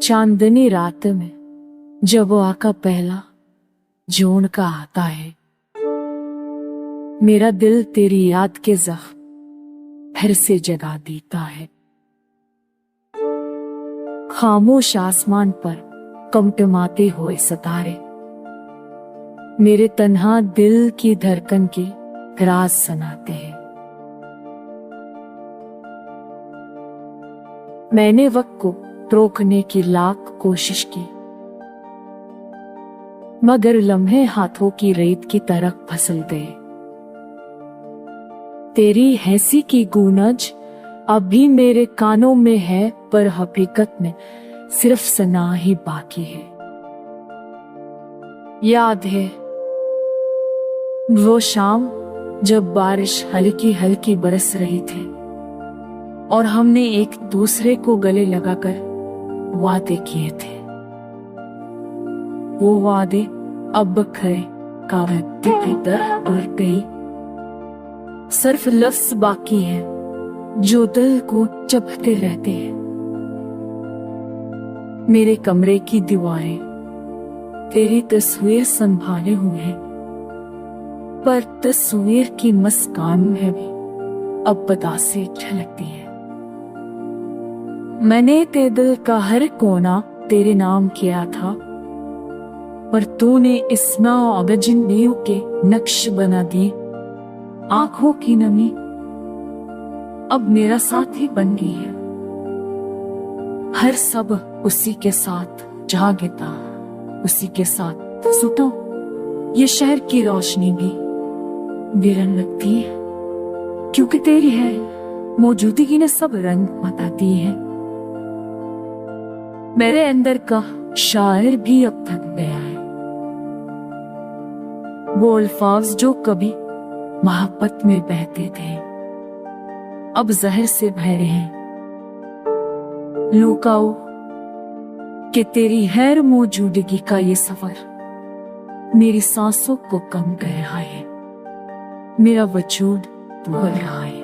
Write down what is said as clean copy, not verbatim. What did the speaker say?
चांदनी रात में जब वो आका पहला जोन का आता है, मेरा दिल तेरी याद के जख्म फिर से जगा देता है। खामोश आसमान पर कमटमाते हुए सितारे मेरे तन्हा दिल की धड़कन के राज सुनाते हैं। मैंने वक्त को रोकने की लाख कोशिश की, मगर लम्हे हाथों की रेत की तरह फिसल गए। तेरी हंसी की गूंज अभी मेरे कानों में है, पर हकीकत में सिर्फ सना ही बाकी है। याद है वो शाम जब बारिश हल्की हल्की बरस रही थी और हमने एक दूसरे को गले लगाकर वादे किए थे। वो वादे अब खरे कागज की तरह उड़ गई। सिर्फ लफ्ज बाकी है जो दिल को चुभते रहते हैं। मेरे कमरे की दीवारें तेरी तस्वीर संभाले हुए हैं, पर तस्वीर की मुस्कान में भी अब बदासी झलकती है। मैंने तेरे दिल का हर कोना तेरे नाम किया था, पर तूने इसमें अगजनियों के नक्श बना दिए। आंखों की नमी अब मेरा साथी बन गई है। हर सब उसी के साथ जागता, उसी के साथ सुतो। ये शहर की रोशनी भी गिरन लगती है, क्योंकि तेरी है मौजूदगी ने सब रंग बताती है। मेरे अंदर का शायर भी अब थक गया है। वो अल्फाज जो कभी मोहब्बत में बहते थे अब जहर से बह रहे हैं। लुकाओ कि तेरी गैर मौजूदगी का ये सफर मेरी सांसों को कम कर रहा है। मेरा वजूद बढ़ रहा है।